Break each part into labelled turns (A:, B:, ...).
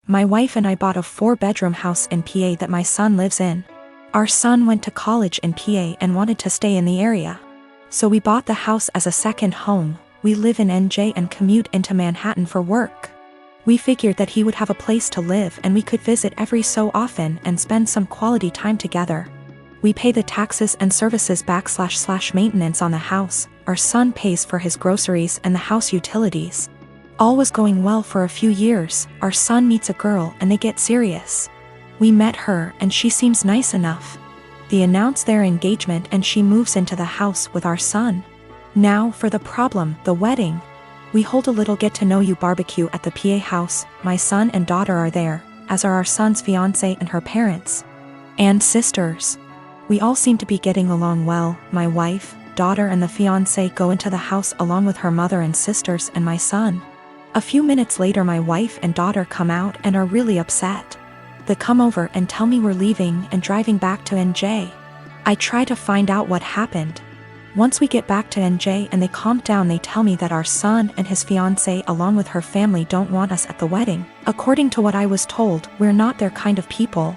A: My wife and I bought a 4-bedroom house in PA that my son lives in. Our son went to college in PA and wanted to stay in the area. So we bought the house as a second home. We live in NJ and commute into Manhattan for work. We figured that he would have a place to live and we could visit every so often and spend some quality time together. We pay the taxes and services / maintenance on the house. Our son pays for his groceries and the house utilities. All was going well for a few years. Our son meets a girl and they get serious. We met her and she seems nice enough. They announce their engagement and she moves into the house with our son. Now for the problem, the wedding. We hold a little get-to-know-you barbecue at the PA house. My son and daughter are there, as are our son's fiancé and her parents. And sisters. We all seem to be getting along well. My wife, daughter and the fiancé go into the house along with her mother and sisters and my son. A few minutes later my wife and daughter come out and are really upset. They come over and tell me we're leaving and driving back to NJ. I try to find out what happened. Once we get back to NJ and they calm down, they tell me that our son and his fiancée along with her family don't want us at the wedding. According to what I was told, we're not their kind of people.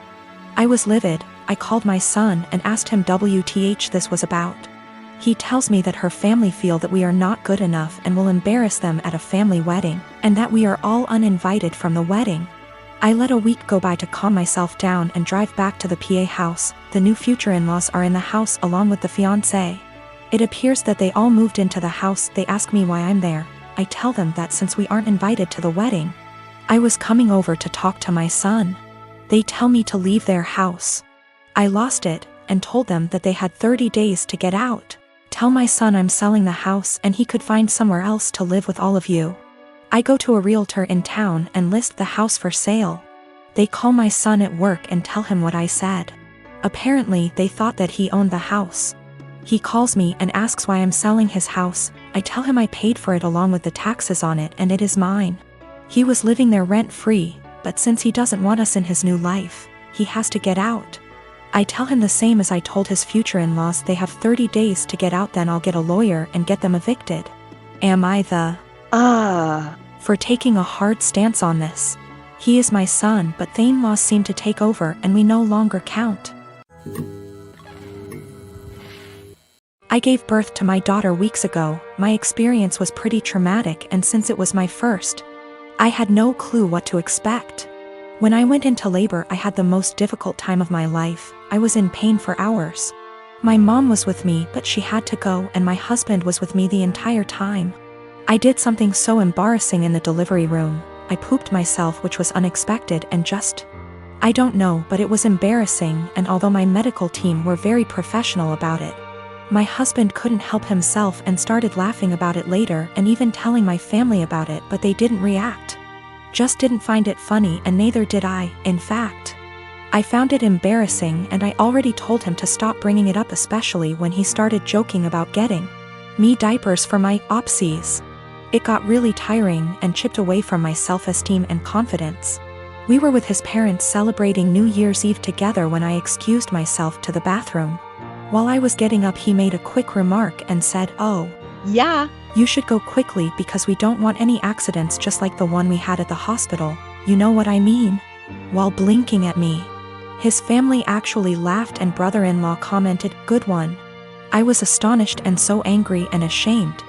A: I was livid. I called my son and asked him WTH this was about. He tells me that her family feel that we are not good enough and will embarrass them at a family wedding, and that we are all uninvited from the wedding. I let a week go by to calm myself down and drive back to the PA house. The new future in-laws are in the house along with the fiancé. It appears that they all moved into the house. They ask me why I'm there. I tell them that since we aren't invited to the wedding, I was coming over to talk to my son. They tell me to leave their house. I lost it and told them that they had 30 days to get out. Tell my son I'm selling the house and he could find somewhere else to live with all of you. I go to a realtor in town and list the house for sale. They call my son at work and tell him what I said. Apparently they thought that he owned the house. He calls me and asks why I'm selling his house. I tell him I paid for it along with the taxes on it and it is mine. He was living there rent-free, but since he doesn't want us in his new life, he has to get out. I tell him the same as I told his future in-laws. They have 30 days to get out, then I'll get a lawyer and get them evicted. Am I the for taking a hard stance on this? He is my son, but the in-laws seem to take over and we no longer count. I gave birth to my daughter weeks ago. My experience was pretty traumatic, and since it was my first, I had no clue what to expect. When I went into labor, I had the most difficult time of my life. I was in pain for hours. My mom was with me, but she had to go, and my husband was with me the entire time. I did something so embarrassing in the delivery room. I pooped myself, which was unexpected and I don't know, but it was embarrassing, and although my medical team were very professional about it, my husband couldn't help himself and started laughing about it later and even telling my family about it, but they didn't react. Just didn't find it funny, and neither did I. In fact, I found it embarrassing, and I already told him to stop bringing it up, especially when he started joking about getting me diapers for my opsies. It got really tiring and chipped away from my self-esteem and confidence. We were with his parents celebrating New Year's Eve together when I excused myself to the bathroom. While I was getting up, he made a quick remark and said, "Oh, yeah, you should go quickly because we don't want any accidents just like the one we had at the hospital. You know what I mean?" While blinking at me. His family actually laughed and brother-in-law commented, "Good one." I was astonished and so angry and ashamed.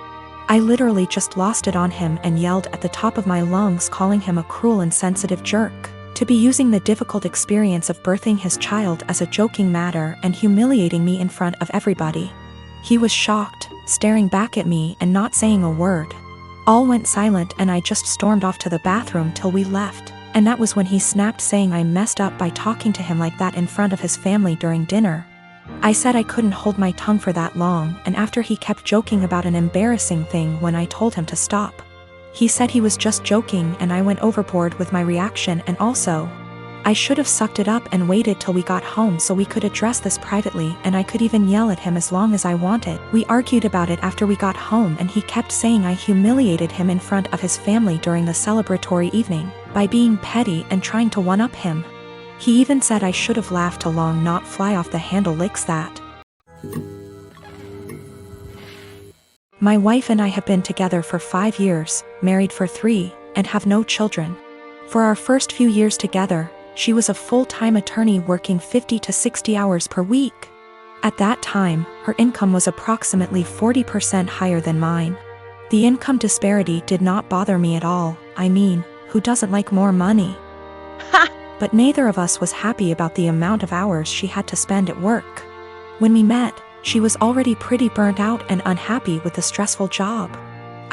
A: I literally just lost it on him and yelled at the top of my lungs, calling him a cruel and insensitive jerk. To be using the difficult experience of birthing his child as a joking matter and humiliating me in front of everybody. He was shocked, staring back at me and not saying a word. All went silent and I just stormed off to the bathroom till we left, and that was when he snapped, saying I messed up by talking to him like that in front of his family during dinner. I said I couldn't hold my tongue for that long, and after he kept joking about an embarrassing thing when I told him to stop. He said he was just joking, and I went overboard with my reaction, and also, I should have sucked it up and waited till we got home so we could address this privately, and I could even yell at him as long as I wanted. We argued about it after we got home, and he kept saying I humiliated him in front of his family during the celebratory evening by being petty and trying to one-up him. He even said I should have laughed along, not fly off the handle licks that. My wife and I have been together for 5 years, married for 3, and have no children. For our first few years together, she was a full-time attorney working 50 to 60 hours per week. At that time, her income was approximately 40% higher than mine. The income disparity did not bother me at all. I mean, who doesn't like more money? But neither of us was happy about the amount of hours she had to spend at work. When we met, she was already pretty burnt out and unhappy with the stressful job.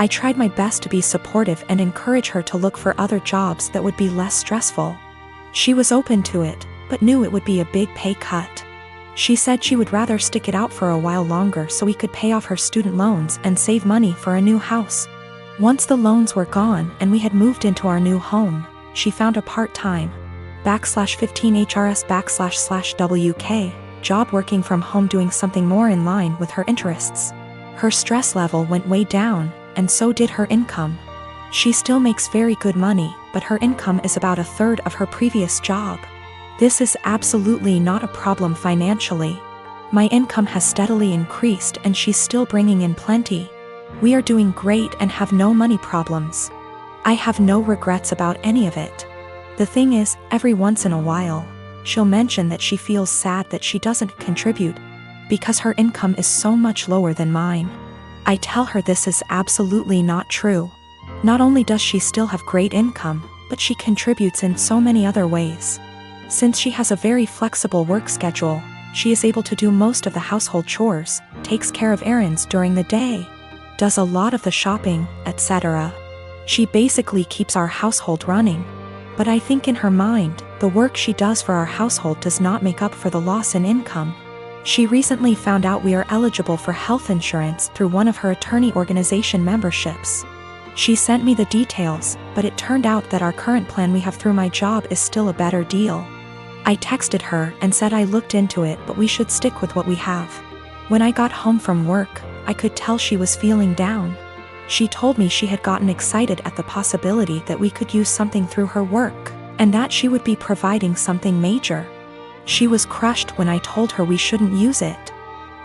A: I tried my best to be supportive and encourage her to look for other jobs that would be less stressful. She was open to it, but knew it would be a big pay cut. She said she would rather stick it out for a while longer so we could pay off her student loans and save money for a new house. Once the loans were gone and we had moved into our new home, she found a part-time /15HRS//WK job working from home doing something more in line with her interests. Her stress level went way down, and so did her income. She still makes very good money, but her income is about a third of her previous job. This is absolutely not a problem financially. My income has steadily increased and she's still bringing in plenty. We are doing great and have no money problems. I have no regrets about any of it. The thing is, every once in a while, she'll mention that she feels sad that she doesn't contribute because her income is so much lower than mine. I tell her this is absolutely not true. Not only does she still have great income, but she contributes in so many other ways. Since she has a very flexible work schedule, she is able to do most of the household chores, takes care of errands during the day, does a lot of the shopping, etc. She basically keeps our household running. But I think in her mind, the work she does for our household does not make up for the loss in income. She recently found out we are eligible for health insurance through one of her attorney organization memberships. She sent me the details, but it turned out that our current plan we have through my job is still a better deal. I texted her and said I looked into it, but we should stick with what we have. When I got home from work, I could tell she was feeling down. She told me she had gotten excited at the possibility that we could use something through her work, and that she would be providing something major. She was crushed when I told her we shouldn't use it.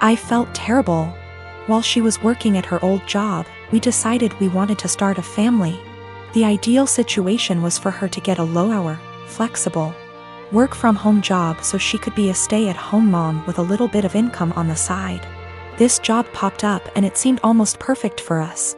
A: I felt terrible. While she was working at her old job, we decided we wanted to start a family. The ideal situation was for her to get a low-hour, flexible, work-from-home job so she could be a stay-at-home mom with a little bit of income on the side. This job popped up and it seemed almost perfect for us.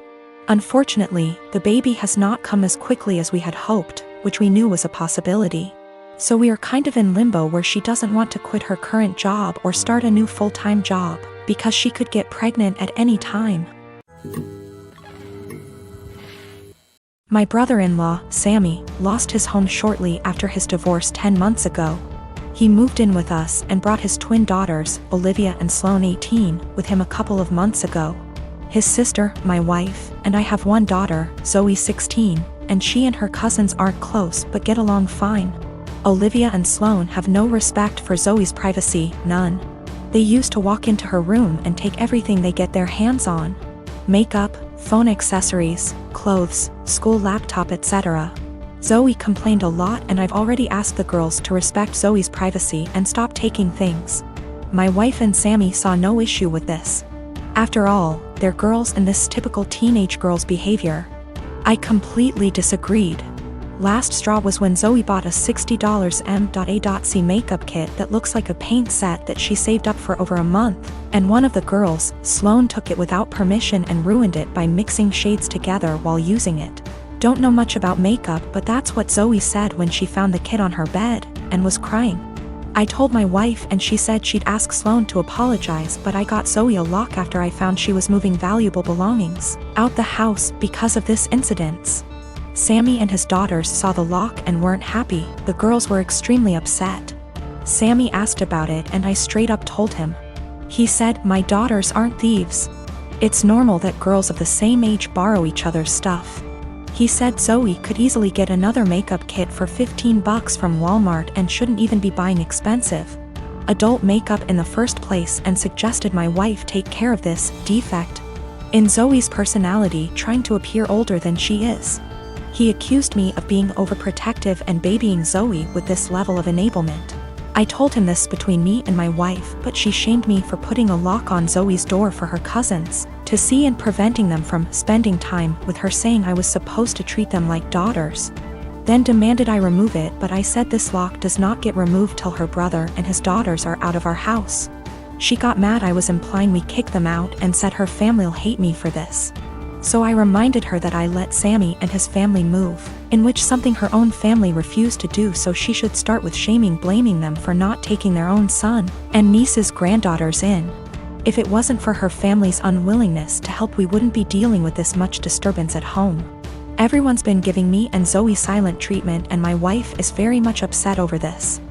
A: Unfortunately, the baby has not come as quickly as we had hoped, which we knew was a possibility. So we are kind of in limbo where she doesn't want to quit her current job or start a new full-time job, because she could get pregnant at any time. My brother-in-law, Sammy, lost his home shortly after his divorce 10 months ago. He moved in with us and brought his twin daughters, Olivia and Sloane 18, with him a couple of months ago. His sister, my wife, and I have one daughter, Zoe 16, and she and her cousins aren't close but get along fine. Olivia and Sloane have no respect for Zoe's privacy, none. They used to walk into her room and take everything they get their hands on. Makeup, phone accessories, clothes, school laptop, etc. Zoe complained a lot and I've already asked the girls to respect Zoe's privacy and stop taking things. My wife and Sammy saw no issue with this. After all, they're girls and this typical teenage girl's behavior. I completely disagreed. Last straw was when Zoe bought a $60 M.A.C makeup kit that looks like a paint set that she saved up for over a month, and one of the girls, Sloane, took it without permission and ruined it by mixing shades together while using it. Don't know much about makeup, but that's what Zoe said when she found the kit on her bed, and was crying. I told my wife and she said she'd ask Sloane to apologize, but I got Zoe a lock after I found she was moving valuable belongings out the house because of this incident. Sammy and his daughters saw the lock and weren't happy. The girls were extremely upset. Sammy asked about it and I straight up told him. He said, "My daughters aren't thieves. It's normal that girls of the same age borrow each other's stuff." He said Zoe could easily get another makeup kit for $15 from Walmart and shouldn't even be buying expensive adult makeup in the first place, and suggested my wife take care of this defect in Zoe's personality, trying to appear older than she is. He accused me of being overprotective and babying Zoe with this level of enablement. I told him this between me and my wife, but she shamed me for putting a lock on Zoe's door for her cousins to see and preventing them from spending time with her, saying I was supposed to treat them like daughters. then demanded I remove it, but I said this lock does not get removed till her brother and his daughters are out of our house. She got mad I was implying we kick them out and said her family'll hate me for this. So I reminded her that I let Sammy and his family move, in which something her own family refused to do, so she should start with blaming them for not taking their own son and niece's granddaughters in. If it wasn't for her family's unwillingness to help, we wouldn't be dealing with this much disturbance at home. Everyone's been giving me and Zoe silent treatment, and my wife is very much upset over this.